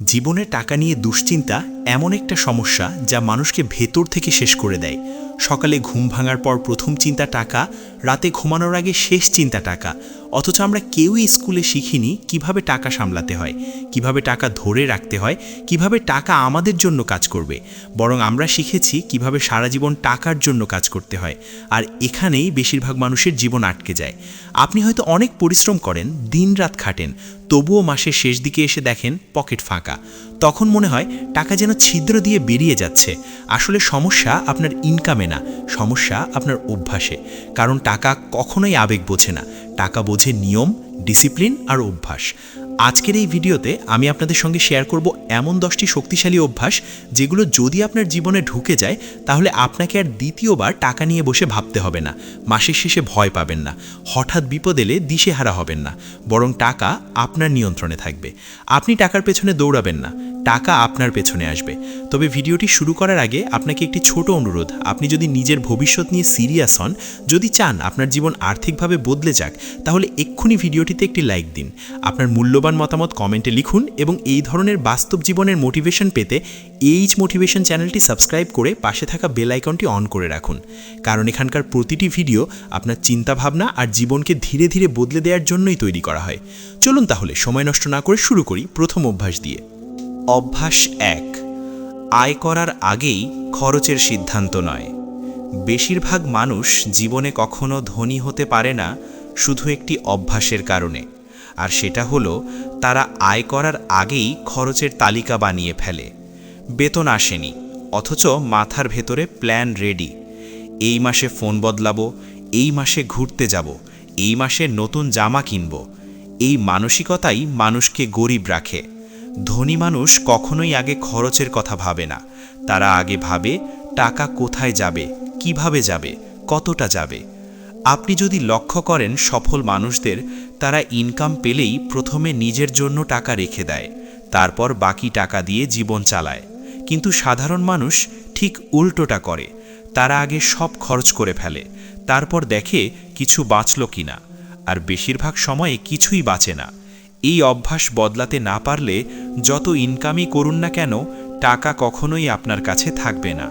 জীবনে টাকা নিয়ে দুশ্চিন্তা এমন একটা সমস্যা যা মানুষকে ভেতর থেকে শেষ করে দেয়। সকালে ঘুম ভাঙার পর প্রথম চিন্তা টাকা, রাতে ঘুমানোর আগে শেষ চিন্তা টাকা। অথচ আমরা কেউই স্কুলে শিখিনি কিভাবে টাকা সামলাতে হয়, কিভাবে টাকা ধরে রাখতে হয়, কিভাবে টাকা আমাদের জন্য কাজ করবে। বরং আমরা শিখেছি কিভাবে সারা জীবন টাকার জন্য কাজ করতে হয়। আর এখানেই বেশিরভাগ মানুষের জীবন আটকে যায়। আপনি হয়তো অনেক পরিশ্রম করেন, দিনরাত খাটেন, তবুও মাসের শেষ দিকে এসে দেখেন পকেট ফাঁকা। তখন মনে হয় টাকা যেন ছিদ্র দিয়ে বেরিয়ে যাচ্ছে। আসলে সমস্যা আপনার ইনকামে না, সমস্যা আপনার অভ্যাসে। কারণ টাকা কখনোই আবেগ বোঝে না, টাকা বোঝে নিয়ম, ডিসিপ্লিন আর অভ্যাস। আজকের এই ভিডিওতে আমি আপনাদের সঙ্গে শেয়ার করব এমন 10টি শক্তিশালী অভ্যাস যেগুলো যদি আপনার জীবনে ঢুকে যায় তাহলে আপনাকে আর দ্বিতীয়বার টাকা নিয়ে বসে ভাবতে হবে না, মাসের শেষে ভয় পাবেন না, হঠাৎ বিপদ এলে দিশেহারা হবেন না, বরং টাকা আপনার নিয়ন্ত্রণে থাকবে। আপনি টাকার পেছনে দৌড়াবেন না, টাকা আপনার পেছনে আসবে। তবে ভিডিওটি শুরু করার আগে আপনাকে একটি ছোট অনুরোধ, আপনি যদি নিজের ভবিষ্যৎ নিয়ে সিরিয়াস হন, যদি চান আপনার জীবন আর্থিকভাবে বদলে যাক, তাহলে এক্ষুনি ভিডিওটিতে একটি লাইক দিন, আপনার মূল্যবান মতামত কমেন্টে লিখুন এবং এই ধরনের বাস্তব জীবনের মোটিভেশন পেতে এইচ মোটিভেশন চ্যানেলটি সাবস্ক্রাইব করে পাশে থাকা বেল আইকনটি অন করে রাখুন। কারণ এখানকার প্রতিটি ভিডিও আপনার চিন্তাভাবনা আর জীবনকে ধীরে ধীরে বদলে দেওয়ার জন্যই তৈরি করা হয়। চলুন তাহলে সময় নষ্ট না করে শুরু করি প্রথম অভ্যাস দিয়ে। অভ্যাস 1, আয় করার আগেই খরচের সিদ্ধান্ত নয়। বেশিরভাগ মানুষ জীবনে কখনো ধনী হতে পারে না শুধু একটি অভ্যাসের কারণে, আর সেটা হলো তারা আয় করার আগেই খরচের তালিকা বানিয়ে ফেলে। বেতন আসেনি, অথচ মাথার ভেতরে প্ল্যান রেডি। এই মাসে ফোন বদলাবো, এই মাসে ঘুরতে যাব, এই মাসে নতুন জামা কিনব। এই মানসিকতাই মানুষকে গরিব রাখে। ধনী মানুষ কখনোই আগে খরচের কথা ভাবে না, তারা আগে ভাবে টাকা কোথায় যাবে, কিভাবে যাবে, কতটা যাবে। আপনি যদি লক্ষ্য করেন সফল মানুষদের, তারা ইনকাম পেলেই প্রথমে নিজের জন্য টাকা রেখে দেয়, তারপর বাকি টাকা দিয়ে জীবন চালায়। কিন্তু সাধারণ মানুষ ঠিক উল্টোটা করে, তারা আগে সব খরচ করে ফেলে, তারপর দেখে কিছু বাঁচল কিনা, আর বেশিরভাগ সময়ে কিছুই বাঁচে না। এই অভ্যাস বদলাতে না পারলে যত ইনকামই করুন না কেন, টাকা কখনোই আপনার কাছে থাকবে না।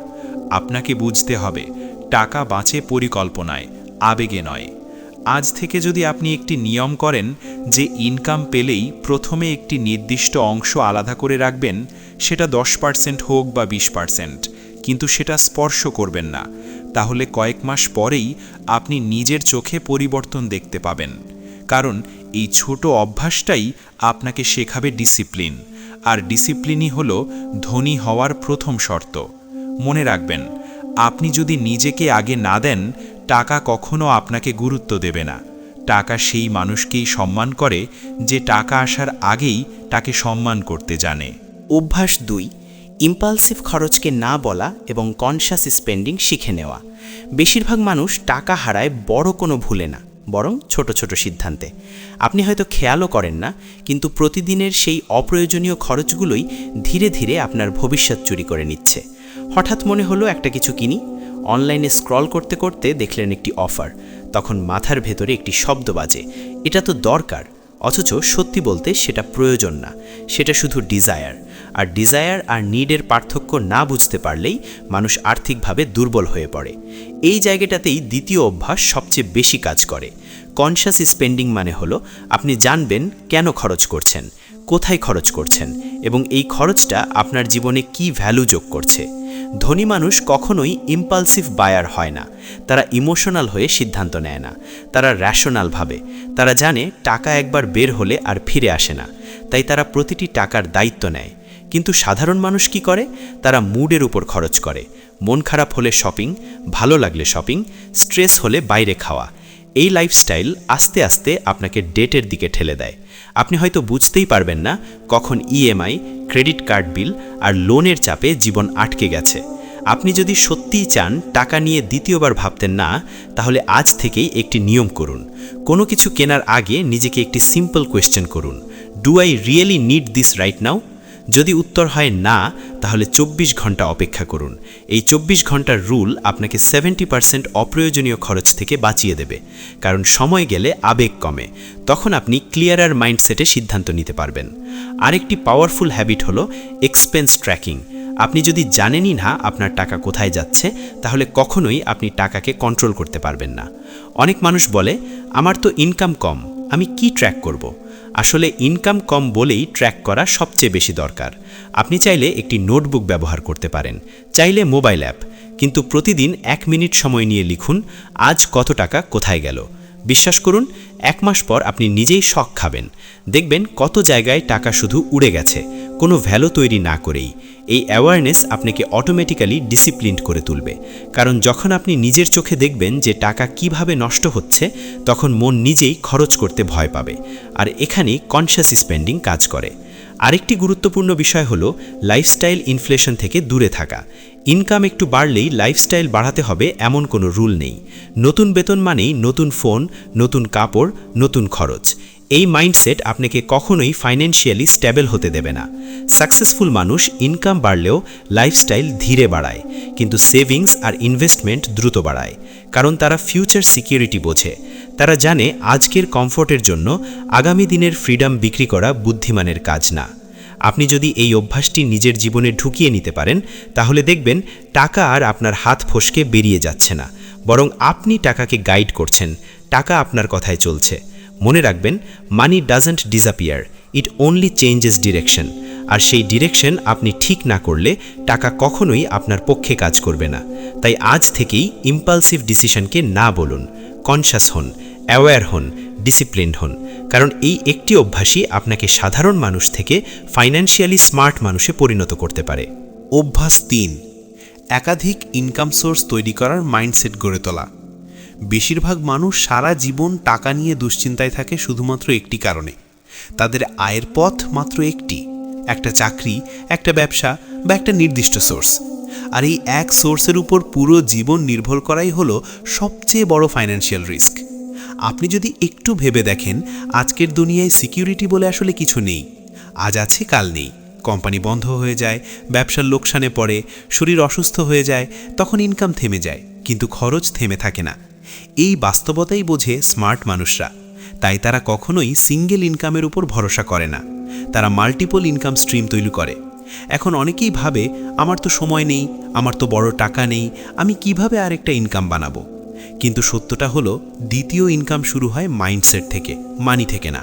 আপনাকে বুঝতে হবে, টাকা বাঁচে পরিকল্পনায়, আবেগে নয়। আজ থেকে যদি আপনি একটি নিয়ম করেন যে ইনকাম পেলেই প্রথমে একটি নির্দিষ্ট অংশ আলাদা করে রাখবেন, সেটা 10% হোক বা 20%, কিন্তু সেটা স্পর্শ করবেন না, তাহলে কয়েক মাস পরেই আপনি নিজের চোখে পরিবর্তন দেখতে পাবেন। কারণ এই ছোট অভ্যাসটাই আপনাকে শেখাবে ডিসিপ্লিন, আর ডিসিপ্লিনই হলো ধনী হওয়ার প্রথম শর্ত। মনে রাখবেন, আপনি যদি নিজেকে আগে না দেন, টাকা কখনো আপনাকে গুরুত্ব দেবে না। টাকা সেই মানুষকেই সম্মান করে যে টাকা আসার আগেই তাকে সম্মান করতে জানে। অভ্যাস 2, ইম্পালসিভ খরচকে না বলা এবং কনশাস স্পেন্ডিং শিখে নেওয়া। বেশিরভাগ মানুষ টাকা হারায় বড় কোনো ভুলে না, বরং ছোট ছোট সিদ্ধান্তে। আপনি হয়তো খেয়ালও করেন না, কিন্তু প্রতিদিনের সেই অপ্রয়োজনীয় খরচগুলোই ধীরে ধীরে আপনার ভবিষ্যৎ চুরি করে নিচ্ছে। হঠাৎ মনে হলো একটা কিছু কিনি, অনলাইনে স্ক্রল করতে করতে দেখলেন একটি অফার, তখন মাথার ভেতরে একটি শব্দ বাজে, এটা তো দরকার। অথচ সত্যি বলতে সেটা প্রয়োজন না, সেটা শুধু ডিজায়ার। আর ডিজায়ার আর নিডের পার্থক্য না বুঝতে পারলেই মানুষ আর্থিকভাবে দুর্বল হয়ে পড়ে। এই জায়গাটাতেই দ্বিতীয় অভ্যাস সবচেয়ে বেশি কাজ করে। কনশাস স্পেন্ডিং মানে হলো আপনি জানবেন কেন খরচ করছেন, কোথায় খরচ করছেন, এবং এই খরচটা আপনার জীবনে কি ভ্যালু যোগ করছে। ধনী মানুষ কখনোই ইম্পালসিভ বায়ার হয় না, তারা ইমোশনাল হয়ে সিদ্ধান্ত নেয় না, তারা র্যাশনাল ভাবে। তারা জানে টাকা একবার বের হলে আর ফিরে আসে না, তাই তারা প্রতিটি টাকার দায়িত্ব নেয়। কিন্তু সাধারণ মানুষ কি করে? তারা মুডের উপর খরচ করে। মন খারাপ হলে শপিং, ভালো লাগলে শপিং, স্ট্রেস হলে বাইরে খাওয়া। এই লাইফস্টাইল আস্তে আস্তে আপনাকে ডেটের দিকে ঠেলে দেয়। আপনি হয়তো বুঝতেই পারবেন না কখন ইএমআই, ক্রেডিট কার্ড বিল আর লোনের চাপে জীবন আটকে গেছে। আপনি যদি সত্যিই চান টাকা নিয়ে দ্বিতীয়বার ভাবতেন না, তাহলে আজ থেকেই একটি নিয়ম করুন। কোনো কিছু কেনার আগে নিজেকে একটি সিম্পল কোয়েশ্চেন করুন, do I really need this right now? যদি উত্তর হয় না, তাহলে 24 ঘন্টা অপেক্ষা করুন। এই 24 ঘন্টার রুল আপনাকে 70% অপ্রয়োজনীয় খরচ থেকে বাঁচিয়ে দেবে, কারণ সময় গেলে আবেগ কমে। তখন আপনি ক্লিয়ারার মাইন্ডসেটে সিদ্ধান্ত নিতে পারবেন। আরেকটি পাওয়ারফুল হ্যাবিট হলো এক্সপেন্স ট্র্যাকিং। আপনি যদি জানেনই না আপনার টাকা কোথায় যাচ্ছে, তাহলে কখনোই আপনি টাকাকে কন্ট্রোল করতে পারবেন না। অনেক মানুষ বলে, আমার তো ইনকাম কম, আমি কি ট্র্যাক করব? আসলে ইনকাম কম বলেই ট্র্যাক করা সবচেয়ে বেশি দরকার। আপনি চাইলে একটি নোটবুক ব্যবহার করতে পারেন, চাইলে মোবাইল অ্যাপ, কিন্তু প্রতিদিন 1 মিনিট সময় নিয়ে লিখুন আজ কত টাকা কোথায় গেল। বিশ্বাস করুন, 1 মাস পর আপনি নিজেই শক খাবেন। দেখবেন কত জায়গায় টাকা শুধু উড়ে গেছে, কোনো ভ্যালু তৈরি না করেই। এই অ্যাওয়ারনেস আপনাকে অটোমেটিক্যালি ডিসিপ্লিনড করে তুলবে, কারণ যখন আপনি নিজের চোখে দেখবেন যে টাকা কিভাবে নষ্ট হচ্ছে, তখন মন নিজেই খরচ করতে ভয় পাবে। আর এখানেই কনশাস স্পেন্ডিং কাজ করে। আরেকটি গুরুত্বপূর্ণ বিষয় হলো লাইফস্টাইল ইনফ্লেশন থেকে দূরে থাকা। ইনকাম একটু বাড়লেই লাইফস্টাইল বাড়াতে হবে এমন কোনো রুল নেই। নতুন বেতন মানেই নতুন ফোন, নতুন কাপড়, নতুন খরচ। এই মাইন্ডসেট আপনাকে কখনোই ফাইন্যান্সিয়ালি স্টেবল হতে দেবে না। সাকসেসফুল মানুষ ইনকাম বাড়লেও লাইফস্টাইল ধীরে বাড়ায়, কিন্তু সেভিংস আর ইনভেস্টমেন্ট দ্রুত বাড়ায়, কারণ তারা ফিউচার সিকিউরিটি বোঝে। তারা জানে আজকের কমফোর্টের জন্য আগামী দিনের ফ্রিডম বিক্রি করা বুদ্ধিমানের কাজ না। আপনি যদি এই অভ্যাসটি নিজের জীবনে ঢুকিয়ে নিতে পারেন, তাহলে দেখবেন টাকা আর আপনার হাত ফসকে বেরিয়ে যাচ্ছে না, বরং আপনি টাকাকে গাইড করছেন, টাকা আপনার কথায় চলছে। মনে রাখবেন, money doesn't disappear, it only changes direction. আর সেই ডিরেকশন আপনি ঠিক না করলে টাকা কখনোই আপনার পক্ষে কাজ করবে না। তাই আজ থেকেই ইম্পালসিভ ডিসিশনকে না বলুন, কনশাস হন, অ্যাওয়্যার হন, ডিসিপ্লিনড হন, কারণ এই একটি অভ্যাসই আপনাকে সাধারণ মানুষ থেকে ফাইন্যান্সিয়ালি স্মার্ট মানুষে পরিণত করতে পারে। অভ্যাস 3, একাধিক ইনকাম সোর্স তৈরি করার মাইন্ডসেট গড়ে তোলা। বেশিরভাগ মানুষ সারা জীবন টাকা নিয়ে দুশ্চিন্তায় থাকে শুধুমাত্র একটি কারণে, তাদের আয়ের পথ মাত্র একটি, একটা চাকরি, একটা ব্যবসা বা একটা নির্দিষ্ট সোর্স। আর এই এক সোর্সের উপর পুরো জীবন নির্ভর করাই হলো সবচেয়ে বড় ফাইন্যান্সিয়াল রিস্ক। আপনি যদি একটু ভেবে দেখেন, আজকের দুনিয়ায় সিকিউরিটি বলে আসলে কিছু নেই। আজ আছে, কাল নেই। কোম্পানি বন্ধ হয়ে যায়, ব্যবসার লোকসানে পড়ে, শরীর অসুস্থ হয়ে যায়, তখন ইনকাম থেমে যায়, কিন্তু খরচ থেমে থাকে না। এই বাস্তবতাই বোঝে স্মার্ট মানুষরা। তাই তারা কখনোই সিঙ্গেল ইনকামের উপর ভরসা করে না, তারা মাল্টিপল ইনকাম স্ট্রিম তৈরি করে। এখন অনেকেই ভাবে, আমার তো সময় নেই, আমার তো বড় টাকা নেই, আমি কিভাবে আরেকটা ইনকাম বানাবো? কিন্তু সত্যটা হলো, দ্বিতীয় ইনকাম শুরু হয় মাইন্ডসেট থেকে, মানি থেকে না।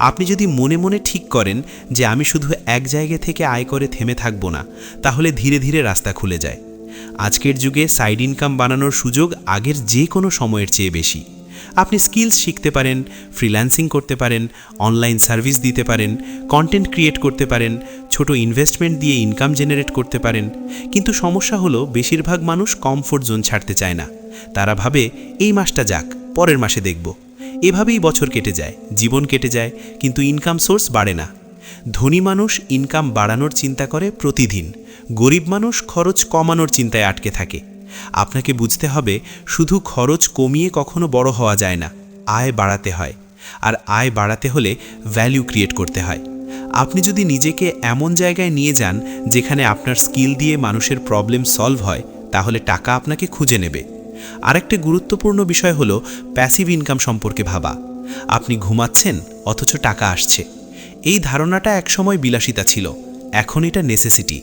আপনি যদি মনে মনে ঠিক করেন যে আমি শুধু এক জায়গা থেকে আয় করে থেমে থাকবো না, তাহলে ধীরে ধীরে রাস্তা খুলে যায়। আজকের যুগে সাইড ইনকাম বানানোর সুযোগ আগের যে কোনো সময়ের চেয়ে বেশি। আপনি স্কিলস শিখতে পারেন, ফ্রিল্যান্সিং করতে পারেন, অনলাইন সার্ভিস দিতে পারেন, কন্টেন্ট ক্রিয়েট করতে পারেন, ছোট ইনভেস্টমেন্ট দিয়ে ইনকাম জেনারেট করতে পারেন। কিন্তু সমস্যা হলো, বেশিরভাগ মানুষ কমফোর্ট জোন ছাড়তে চায় না। তারা ভাবে, এই মাসটা যাক, পরের মাসে দেখব। এভাবেই বছর কেটে যায়, জীবন কেটে যায়, কিন্তু ইনকাম সোর্স বাড়ে না। ধনী মানুষ ইনকাম বাড়ানোর চিন্তা করে প্রতিদিন, গরিব মানুষ খরচ কমানোর চিন্তায় আটকে থাকে। আপনাকে বুঝতে হবে, শুধু খরচ কমিয়ে কখনো বড় হওয়া যায় না, আয় বাড়াতে হয়। আর আয় বাড়াতে হলে ভ্যালু ক্রিয়েট করতে হয়। আপনি যদি নিজেকে এমন জায়গায় নিয়ে যান যেখানে আপনার স্কিল দিয়ে মানুষের প্রবলেম সলভ হয়, তাহলে টাকা আপনাকে খুঁজে নেবে। আরেকটা গুরুত্বপূর্ণ বিষয় হলো প্যাসিভ ইনকাম সম্পর্কে ভাবা। আপনি ঘুমাচ্ছেন অথচ টাকা আসছে। এই ধারণাটা একসময় বিলাসিতা ছিল, এখন এটা necessity.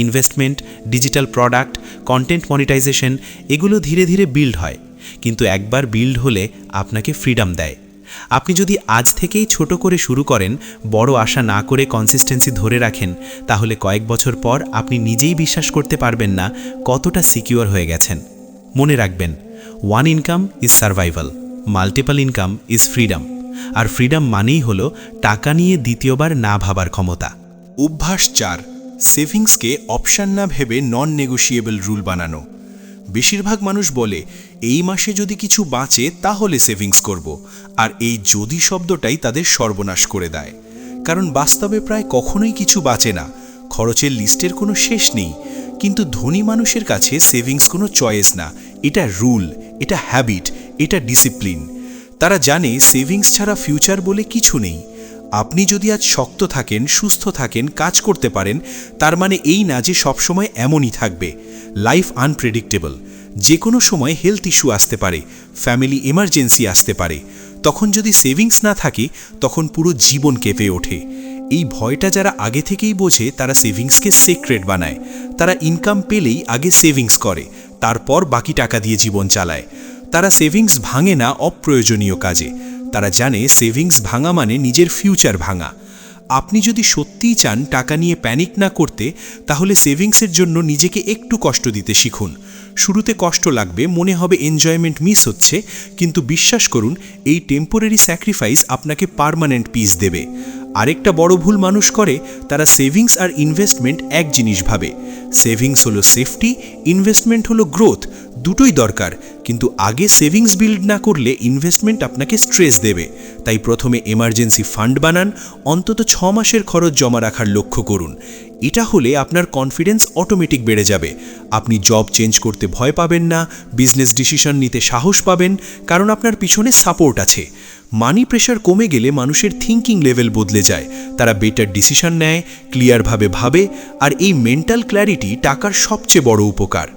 Investment, digital product, content monetization, এগুলো ধীরে ধীরে বিল্ড হয়, কিন্তু একবার বিল্ড হলে আপনাকে ফ্রিডম দেয়। আপনি যদি আজ থেকেই ছোট করে শুরু করেন, বড় আশা না করে কনসিস্টেন্সি ধরে রাখেন, তাহলে কয়েক বছর পর আপনি নিজেই বিশ্বাস করতে পারবেন না কতটা সিকিউর হয়ে গেছেন। মনে রাখবেন, one income is survival, multiple income is freedom. আর ফ্রিডম মানেই হলো টাকা নিয়ে দ্বিতীয়বার না ভাবার ক্ষমতা। অভ্যাস 4, সেভিংসকে অপশন না ভেবে নন নেগোশিয়েবল রুল বানানো। বেশিরভাগ মানুষ বলে, এই মাসে যদি কিছু বাঁচে তাহলে সেভিংস করব, আর এই যদি শব্দটাই তাদের সর্বনাশ করে দেয়। কারণ বাস্তবে প্রায় কখনোই কিছু বাঁচে না, খরচের লিস্টের কোনো শেষ নেই। কিন্তু ধনী মানুষের কাছে সেভিংস কোনো চয়েস না, এটা রুল, এটা হ্যাবিট, এটা ডিসিপ্লিন। তারা জানে সেভিংস ছাড়া ফিউচার বলে কিছু নেই। আপনি যদি আজ শক্ত থাকেন, সুস্থ থাকেন, কাজ করতে পারেন, তার মানে এই না যে সবসময় এমনই থাকবে। Life unpredictable. যে কোনো সময় হেলথ ইস্যু আসতে পারে, ফ্যামিলি এমার্জেন্সি আসতে পারে। তখন যদি সেভিংস না থাকে, তখন পুরো জীবন কেঁপে ওঠে। এই ভয়টা যারা আগে থেকেই বোঝে তারা সেভিংসকে সিক্রেট বানায়। তারা ইনকাম পেলেই আগে সেভিংস করে, তারপর বাকি টাকা দিয়ে জীবন চালায়। তারা সেভিংস ভাঙে না অপ্রয়োজনীয় কাজে। তারা জানে সেভিংস ভাঙা মানে নিজের ফিউচার ভাঙা। আপনি যদি সত্যিই চান টাকা নিয়ে প্যানিক না করতে, তাহলে সেভিংসের জন্য নিজেকে একটু কষ্ট দিতে শিখুন। শুরুতে কষ্ট লাগবে, মনে হবে এনজয়মেন্ট মিস হচ্ছে, কিন্তু বিশ্বাস করুন এই টেম্পোরারি স্যাক্রিফাইস আপনাকে পার্মানেন্ট পিস দেবে। আরেকটা বড় ভুল মানুষ করে, তারা সেভিংস আর ইনভেস্টমেন্ট এক জিনিস ভাবে। সেভিংস হলো সেফটি, ইনভেস্টমেন্ট হলো গ্রোথ। দুটোই দরকার, কিন্তু আগে সেভিংস বিল্ড না করলে ইনভেস্টমেন্ট আপনাকে স্ট্রেস দেবে। তাই প্রথমে এমার্জেন্সি ফান্ড বানান, অন্তত 6 মাসের খরচ জমা রাখার লক্ষ্য করুন। এটা হলে আপনার কনফিডেন্স অটোমেটিক বেড়ে যাবে। আপনি জব চেঞ্জ করতে ভয় পাবেন না, বিজনেস ডিসিশন নিতে সাহস পাবেন, কারণ আপনার পিছনে সাপোর্ট আছে। মানি প্রেশার কমে গেলে মানুষের থিঙ্কিং লেভেল বদলে যায়। তারা বেটার ডিসিশন নেয়, ক্লিয়ারভাবে ভাবে, আর এই মেন্টাল ক্ল্যারিটি টাকার সবচেয়ে বড় উপকার।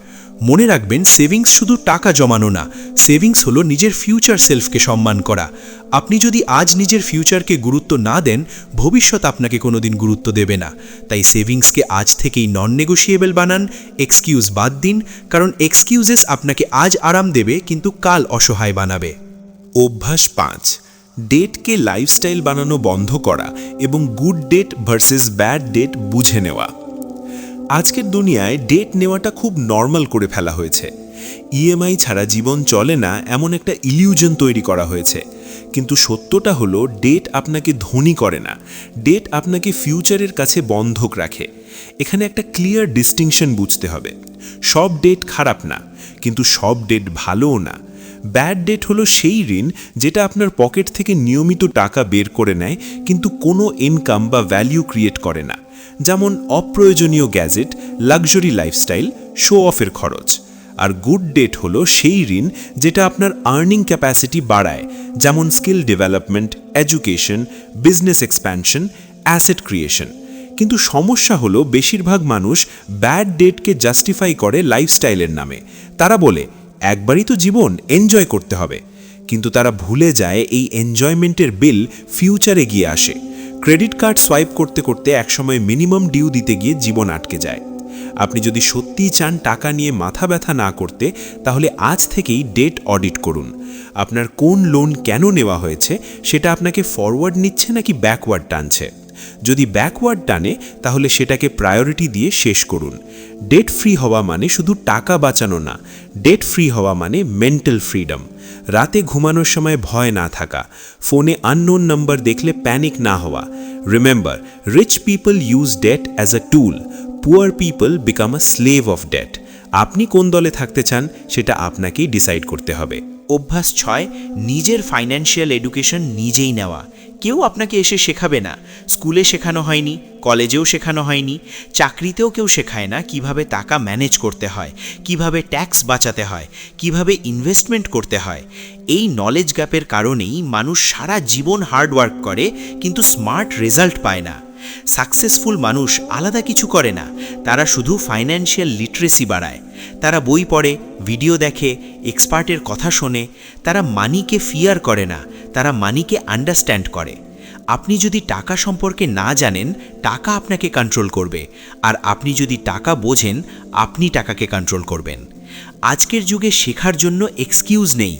মনে রাখবেন, সেভিংস শুধু টাকা জমানো না, সেভিংস হলো নিজের ফিউচার সেলফকে সম্মান করা। আপনি যদি আজ নিজের ফিউচারকে গুরুত্ব না দেন, ভবিষ্যৎ আপনাকে কোনোদিন গুরুত্ব দেবে না। তাই সেভিংসকে আজ থেকেই নন নেগোশিয়েবল বানান, এক্সকিউজ বাদ দিন, কারণ এক্সকিউজেস আপনাকে আজ আরাম দেবে কিন্তু কাল অসহায় বানাবে। অভ্যাস 5, ডেটকে লাইফস্টাইল বানানো বন্ধ করা এবং good debt versus bad debt বুঝে নেওয়া। আজকের দুনিয়ায় ডেট নেওয়াটা খুব নর্মাল করে ফেলা হয়েছে। ইএমআই ছাড়া জীবন চলে না এমন একটা ইলিউশন তৈরি করা হয়েছে। কিন্তু সত্যটা হলো, ডেট আপনাকে ধনী করে না, ডেট আপনাকে ফিউচারের কাছে বন্ধক রাখে। এখানে একটা ক্লিয়ার ডিস্টিংশন বুঝতে হবে। সব ডেট খারাপ না, কিন্তু সব ডেট ভালোও না। ব্যাড ডেট হলো সেই ঋণ যেটা আপনার পকেট থেকে নিয়মিত টাকা বের করে নেয়, কিন্তু কোনো ইনকাম বা ভ্যালিউ ক্রিয়েট করে না। যেমন অপ্রয়োজনীয় গ্যাজেট, লাক্সারি লাইফস্টাইল, শো অফের খরচ। আর গুড ডেট হলো সেই ঋণ যেটা আপনার আর্নিং ক্যাপাসিটি বাড়ায়, যেমন skill development, education, business expansion, asset creation. কিন্তু সমস্যা হলো, বেশিরভাগ মানুষ ব্যাড ডেটকে জাস্টিফাই করে লাইফস্টাইলের নামে। তারা বলে, একবারই তো জীবন, এনজয় করতে হবে। কিন্তু তারা ভুলে যায় এই এনজয়মেন্টের বিল ফিউচারে গিয়ে আসে। ক্রেডিট কার্ড সোয়াইপ করতে করতে একসময় মিনিমাম ডিউ দিতে গিয়ে জীবন আটকে যায়। আপনি যদি সত্যিই চান টাকা নিয়ে মাথা ব্যথা না করতে, তাহলে আজ থেকেই ডেট অডিট করুন। আপনার কোন লোন কেন নেওয়া হয়েছে সেটা আপনাকে ফরওয়ার্ড নিচ্ছে নাকি ব্যাকওয়ার্ড টানছে। যদি ব্যাকওয়ার্ড টানে, তাহলে সেটাকে প্রায়োরিটি দিয়ে শেষ করুন। ডেট ফ্রি হওয়া মানে শুধু টাকা বাঁচানো না, ডেট ফ্রি হওয়া মানে মেন্টাল ফ্রিডম। রাতে ঘুমানোর সময় ভয় না থাকা, ফোনে আননোন নাম্বার দেখলে প্যানিক না হওয়া। Remember, rich people use debt as a tool, poor people become a slave of debt. আপনি কোন দলে থাকতে চান সেটা আপনাকেই ডিসাইড করতে হবে। অভ্যাস 6, নিজের ফাইন্যান্সিয়াল এডুকেশন নিজেই নেওয়া। কেউ আপনাকে এসে শেখাবে না। স্কুলে শেখানো হয়নি, কলেজেও শেখানো হয়নি, চাকরিতেও কেউ শেখায় না কিভাবে টাকা ম্যানেজ করতে হয়, কিভাবে ট্যাক্স বাঁচাতে হয়, কিভাবে ইনভেস্টমেন্ট করতে হয়। এই নলেজ গ্যাপের কারণেই মানুষ সারা জীবন হার্ডওয়ার্ক করে কিন্তু স্মার্ট রেজাল্ট পায় না। সাকসেসফুল মানুষ আলাদা কিছু করে না, তারা শুধু ফাইন্যান্সিয়াল লিটারেসি বাড়ায়। তারা বই পড়ে, ভিডিও দেখে, এক্সপার্টের কথা শোনে। তারা মানিকে ফিয়ার করে না, তারা মানিকে আন্ডারস্ট্যান্ড করে। আপনি যদি টাকা সম্পর্কে না জানেন, টাকা আপনাকে কন্ট্রোল করবে, আর আপনি যদি টাকা বোঝেন, আপনি টাকাকে কন্ট্রোল করবেন। আজকের যুগে শেখার জন্য এক্সকিউজ নেই।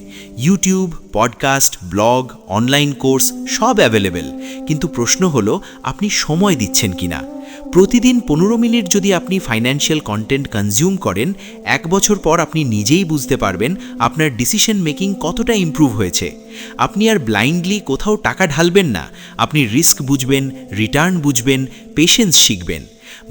YouTube, podcast, blog, online course সব অ্যাভেলেবেল, কিন্তু প্রশ্ন হলো আপনি সময় দিচ্ছেন কিনা। প্রতিদিন 15 মিনিট যদি আপনি ফাইন্যান্সিয়াল কন্টেন্ট কনজিউম করেন, 1 বছর পর আপনি নিজেই বুঝতে পারবেন আপনার ডিসিশন মেকিং কতটা ইমপ্রুভ হয়েছে। আপনি আর ব্লাইন্ডলি কোথাও টাকা ঢালবেন না, আপনি রিস্ক বুঝবেন, রিটার্ন বুঝবেন, পেশেন্স শিখবেন।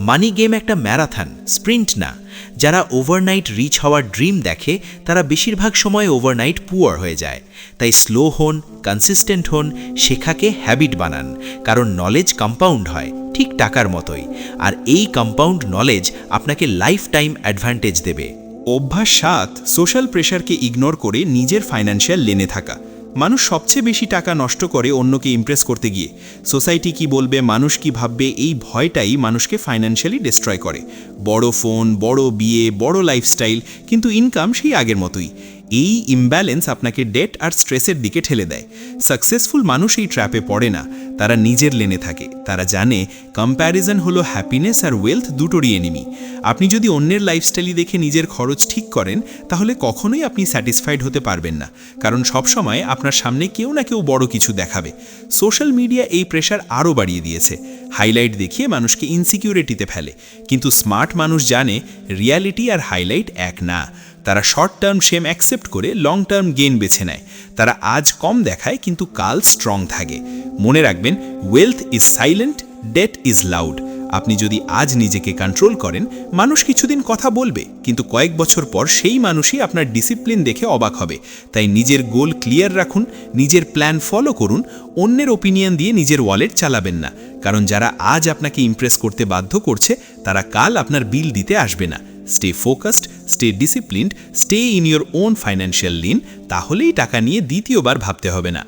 মানি গেম একটা ম্যারাথন, স্প্রিন্ট না। যারা ওভারনাইট রিচ হওয়ার ড্রিম দেখে, তারা বেশিরভাগ সময় ওভারনাইট পুয়ার হয়ে যায়। তাই স্লো হন, কনসিস্টেন্ট হন, শেখাকে হ্যাবিট বানান, কারণ নলেজ কম্পাউন্ড হয় ঠিক টাকার মতোই, আর এই কম্পাউন্ড নলেজ আপনাকে লাইফ টাইম অ্যাডভান্টেজ দেবে। অভ্যাস 7, সোশ্যাল প্রেশারকে ইগনোর করে নিজের ফাইন্যান্সিয়াল লেনে থাকা। মানুষ সবচেয়ে বেশি টাকা নষ্ট করে অন্যকে ইমপ্রেস করতে গিয়ে। সোসাইটি কি বলবে, মানুষ কি ভাববে, এই ভয়টাই মানুষকে ফাইন্যান্সিয়ালি ডিস্ট্রয় করে। বড় ফোন, বড় বিয়ে, বড় লাইফস্টাইল, কিন্তু ইনকাম সেই আগের মতোই। এই ইমব্যালেন্স আপনাকে ডেট আর স্ট্রেসের দিকে ঠেলে দেয়। সাকসেসফুল মানুষ এই ট্র্যাপে পড়ে না, তারা নিজের লেনে থাকে। তারা জানে কম্প্যারিজন হলো হ্যাপিনেস আর ওয়েলথ দুটোরই এনিমি। আপনি যদি অন্যের লাইফস্টাইল দেখে নিজের খরচ ঠিক করেন, তাহলে কখনোই আপনি স্যাটিসফাইড হতে পারবেন না, কারণ সবসময় আপনার সামনে কেউ না কেউ বড় কিছু দেখাবে। সোশ্যাল মিডিয়া এই প্রেশার আরও বাড়িয়ে দিয়েছে। হাইলাইট দেখিয়ে মানুষকে ইনসিকিউরিটিতে ফেলে, কিন্তু স্মার্ট মানুষ জানে রিয়ালিটি আর হাইলাইট এক না। তারা শর্ট টার্ম শেম অ্যাকসেপ্ট করে লং টার্ম গেইন বেছে নেয়। তারা আজ কম দেখায় কিন্তু কাল স্ট্রং থাকে। মনে রাখবেন, wealth is silent, debt is loud. আপনি যদি আজ নিজেকে কন্ট্রোল করেন, মানুষ কিছুদিন কথা বলবে, কিন্তু কয়েক বছর পর সেই মানুষই আপনার ডিসিপ্লিন দেখে অবাক হবে। তাই নিজের গোল ক্লিয়ার রাখুন, নিজের প্ল্যান ফলো করুন, অন্যের ওপিনিয়ন দিয়ে নিজের ওয়ালেট চালাবেন না, কারণ যারা আজ আপনাকে ইমপ্রেস করতে বাধ্য করছে, তারা কাল আপনার বিল দিতে আসবে না। Stay focused, stay disciplined, stay in your own financial lane, তাহলেই টাকা নিয়ে দ্বিতীয়বার ভাবতে হবে না।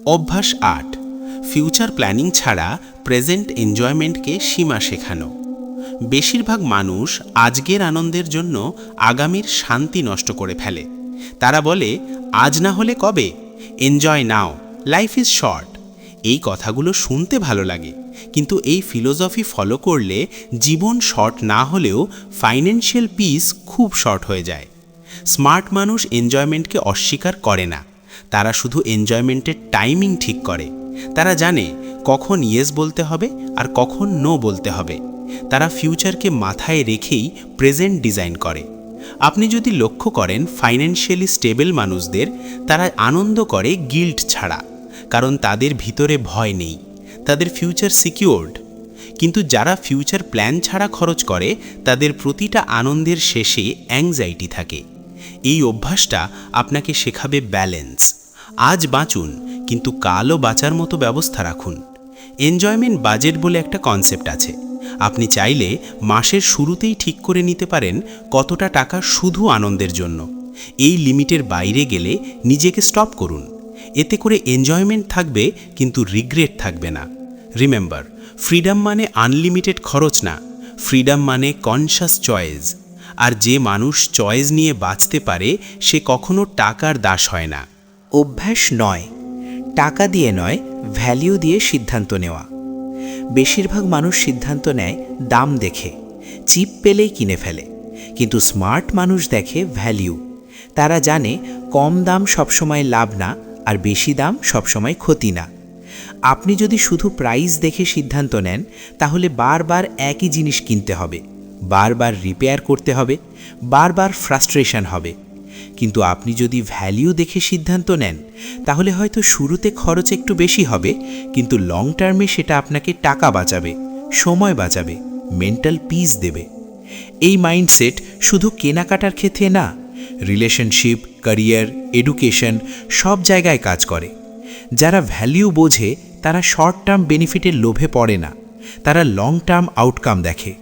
অভ্যাস 8, ফিউচার প্ল্যানিং ছাড়া প্রেজেন্ট এনজয়মেন্টকে সীমা শেখানো। বেশিরভাগ মানুষ আজকের আনন্দের জন্য আগামীর শান্তি নষ্ট করে ফেলে। তারা বলে, আজ না হলে কবে, enjoy now, life is short. এই কথাগুলো শুনতে ভালো লাগে, কিন্তু এই ফিলোসফি ফলো করলে জীবন শর্ট না হলেও ফাইন্যান্সিয়াল পিস খুব শর্ট হয়ে যায়। স্মার্ট মানুষ এনজয়মেন্টকে অস্বীকার করে না, তারা শুধু এনজয়মেন্টের টাইমিং ঠিক করে। তারা জানে কখন ইয়েস বলতে হবে আর কখন নো বলতে হবে। তারা ফিউচারকে মাথায় রেখেই প্রেজেন্ট ডিজাইন করে। আপনি যদি লক্ষ্য করেন ফাইন্যান্সিয়ালি স্টেবল মানুষদের, তারা আনন্দ করে গিল্ট ছাড়া, কারণ তাদের ভিতরে ভয় নেই, তাদের ফিউচার সিকিউরড। কিন্তু যারা ফিউচার প্ল্যান ছাড়া খরচ করে, তাদের প্রতিটা আনন্দের শেষে অ্যাংজাইটি থাকে। এই অভ্যাসটা আপনাকে শেখাবে ব্যালেন্স। আজ বাঁচুন, কিন্তু কালও বাঁচার মতো ব্যবস্থা রাখুন। এনজয়মেন্ট বাজেট বলে একটা কনসেপ্ট আছে। আপনি চাইলে মাসের শুরুতেই ঠিক করে নিতে পারেন কতটা টাকা শুধু আনন্দের জন্য। এই লিমিটের বাইরে গেলে নিজেকে স্টপ করুন। এতে করে এনজয়মেন্ট থাকবে, কিন্তু রিগ্রেট থাকবে না। রিমেম্বার, ফ্রিডম মানে আনলিমিটেড খরচ না, ফ্রিডম মানে কনশাস চয়েস। আর যে মানুষ চয়েস নিয়ে বাঁচতে পারে, সে কখনো টাকার দাস হয় না। অভ্যাস 9, টাকা দিয়ে নয়, ভ্যালিউ দিয়ে সিদ্ধান্ত নেওয়া। বেশিরভাগ মানুষ সিদ্ধান্ত নেয় দাম দেখে, চিপ পেলেই কিনে ফেলে, কিন্তু স্মার্ট মানুষ দেখে ভ্যালিউ। তারা জানে কম দাম সবসময় লাভ না, আর বেশি দাম সবসময় ক্ষতি না। আপনি যদি শুধু প্রাইস দেখে সিদ্ধান্ত নেন, তাহলে বারবার একই জিনিস কিনতে হবে, বারবার রিপেয়ার করতে হবে, বারবার ফ্রাস্ট্রেশন হবে। কিন্তু আপনি যদি ভ্যালিউ দেখে সিদ্ধান্ত নেন, তাহলে হয়তো শুরুতে খরচ একটু বেশি হবে, কিন্তু লং টার্মে সেটা আপনাকে টাকা বাঁচাবে, সময় বাঁচাবে, মেন্টাল পিস দেবে। এই মাইন্ডসেট শুধু কেনাকাটার ক্ষেত্রে না, রিলেশনশিপ, ক্যারিয়ার, এডুকেশন সব জায়গায় কাজ করে। যারা ভ্যালিউ বোঝে, তারা শর্ট টার্ম বেনিফিটের লোভে পড়ে না, তারা লং টার্ম আউটকাম দেখে।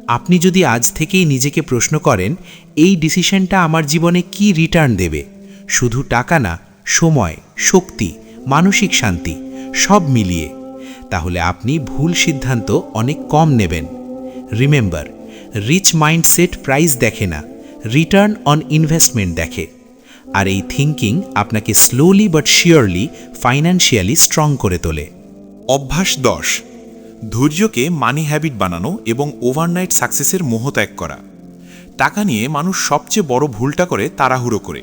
আপনি যদি আজ থেকেই নিজেকে প্রশ্ন করেন, এই ডিসিশনটা আমার জীবনে কি রিটার্ন দেবে, শুধু টাকা না, সময়, শক্তি, মানসিক শান্তি সব মিলিয়ে, তাহলে আপনি ভুল সিদ্ধান্ত অনেক কম নেবেন। রিমেম্বার, রিচ মাইন্ডসেট প্রাইস দেখে না, রিটার্ন অন ইনভেস্টমেন্ট দেখে। আর এই থিঙ্কিং আপনাকে slowly but surely financially strong করে তোলে। অভ্যাস 10, ধৈর্যকে মানি হ্যাবিট বানানো এবং ওভারনাইট সাকসেসের মোহ ত্যাগ করা। টাকা নিয়ে মানুষ সবচেয়ে বড় ভুলটা করে তাড়াহুড়ো করে।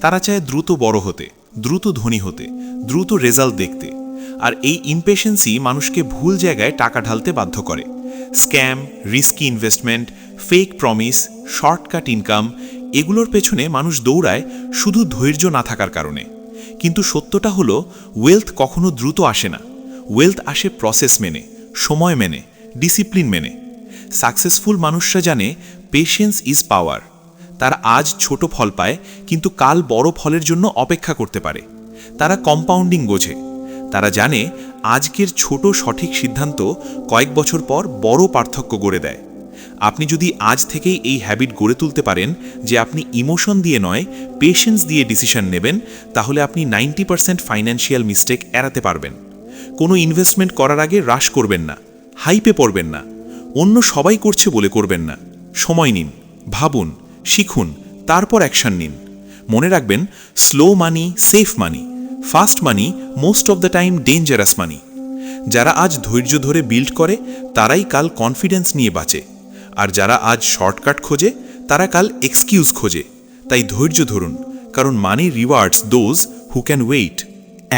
তারা চায় দ্রুত বড় হতে, দ্রুত ধনী হতে, দ্রুত রেজাল্ট দেখতে। আর এই ইমপেশেন্সি মানুষকে ভুল জায়গায় টাকা ঢালতে বাধ্য করে। Scam, risky investment, fake promise, shortcut income, এগুলোর পেছনে মানুষ দৌড়ায় শুধু ধৈর্য না থাকার কারণে। কিন্তু সত্যটা হলো, ওয়েলথ কখনো দ্রুত আসে না। ওয়েলথ আসে প্রসেস মেনে, সময় মেনে, ডিসিপ্লিন মেনে। সাকসেসফুল মানুষরা জানে পেশেন্স ইজ পাওয়ার। তারা আজ ছোট ফল পায়, কিন্তু কাল বড় ফলের জন্য অপেক্ষা করতে পারে। তারা কম্পাউন্ডিং বোঝে। তারা জানে আজকের ছোট সঠিক সিদ্ধান্ত কয়েক বছর পর বড় পার্থক্য গড়ে দেয়। আপনি যদি আজ থেকেই এই হ্যাবিট গড়ে তুলতে পারেন যে আপনি ইমোশন দিয়ে নয় পেশেন্স দিয়ে ডিসিশন নেবেন, তাহলে আপনি 90% ফাইন্যান্সিয়াল মিস্টেক এড়াতে পারবেন। কোনো ইনভেস্টমেন্ট করার আগে রাশ করবেন না, হাইপে পড়বেন না, অন্য সবাই করছে বলে করবেন না। সময় নিন, ভাবুন, শিখুন, তারপর অ্যাকশন নিন। মনে রাখবেন, slow money safe money, fast money most of the time dangerous money. যারা আজ ধৈর্য ধরে বিল্ড করে তারাই কাল কনফিডেন্স নিয়ে বাঁচে, আর যারা আজ শর্টকাট খোঁজে তারা কাল এক্সকিউজ খোঁজে। তাই ধৈর্য ধরুন, কারণ money rewards those who can wait.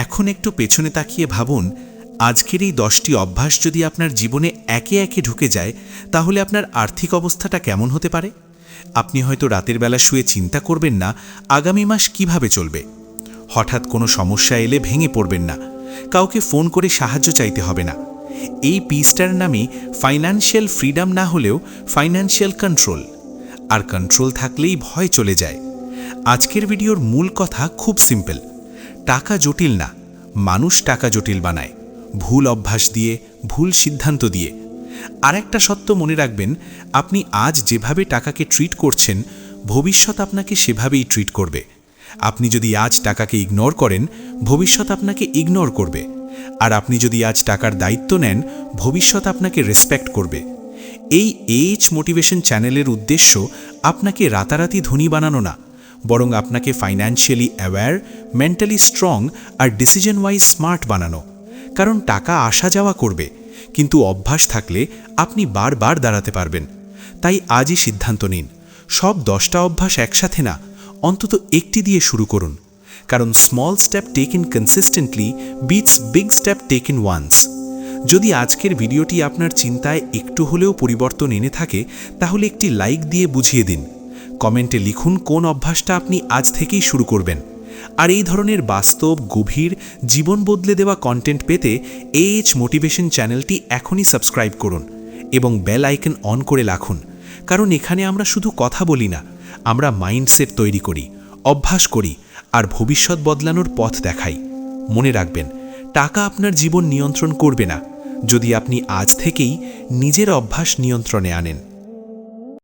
এখন একটু পেছনে তাকিয়ে ভাবুন, আজকের এই 10টি অভ্যাস যদি আপনার জীবনে একে একে ঢুকে যায়, তাহলে আপনার আর্থিক অবস্থাটা কেমন হতে পারে? আপনি হয়তো রাতের বেলা শুয়ে চিন্তা করবেন না আগামী মাস কিভাবে চলবে। হঠাৎ কোনো সমস্যা এলে ভেঙে পড়বেন না, কাউকে ফোন করে সাহায্য চাইতে হবে না। এই পিসটার নামে ফাইন্যান্সিয়াল ফ্রিডম না হলেও ফাইন্যান্সিয়াল কন্ট্রোল, আর কন্ট্রোল থাকলেই ভয় চলে যায়। আজকের ভিডিওর মূল কথা খুব সিম্পল, টাকা জটিল না, মানুষ টাকা জটিল বানায়, ভুল অভ্যাস দিয়ে, ভুল সিদ্ধান্ত দিয়ে। আর একটা সত্য মনে রাখবেন, আপনি আজ যেভাবে টাকাকে ট্রিট করছেন, ভবিষ্যৎ আপনাকে সেভাবেই ট্রিট করবে। আপনি যদি আজ টাকাকে ইগনোর করেন, ভবিষ্যৎ আপনাকে ইগনোর করবে। আর আপনি যদি আজ টাকার দায়িত্ব নেন, ভবিষ্যৎ আপনাকে রেসপেক্ট করবে। এই এইচ মোটিভেশন চ্যানেলের উদ্দেশ্য আপনাকে রাতারাতি ধনী বানানো না, বরং আপনাকে ফাইন্যান্সিয়ালি অ্যাওয়্যার, মেন্টালি স্ট্রং আর ডিসিশন ওয়াইজ স্মার্ট বানানো। কারণ টাকা আসা যাওয়া করবে, কিন্তু অভ্যাস থাকলে আপনি বারবার দাঁড়াতে পারবেন। তাই আজই সিদ্ধান্ত নিন, সব 10টা অভ্যাস একসাথে না, অন্তত একটি দিয়ে শুরু করুন। কারণ small step taken consistently beats big step taken once. যদি আজকের ভিডিওটি আপনার চিন্তায় একটু হলেও পরিবর্তন এনে থাকে, তাহলে একটি লাইক দিয়ে বুঝিয়ে দিন। কমেন্টে লিখুন কোন অভ্যাসটা আপনি আজ থেকেই শুরু করবেন। আর এই ধরনের বাস্তব, গভীর, জীবন বদলে দেওয়া কন্টেন্ট পেতে এইচ মোটিভেশন চ্যানেলটি এখনই সাবস্ক্রাইব করুন এবং বেল আইকন অন করে রাখুন। কারণ এখানে আমরা শুধু কথা বলি না, আমরা মাইন্ডসেট তৈরি করি, অভ্যাস করি আর ভবিষ্যৎ বদলানোর পথ দেখাই। মনে রাখবেন, টাকা আপনার জীবন নিয়ন্ত্রণ করবে না, যদি আপনি আজ থেকেই নিজের অভ্যাস নিয়ন্ত্রণে আনেন।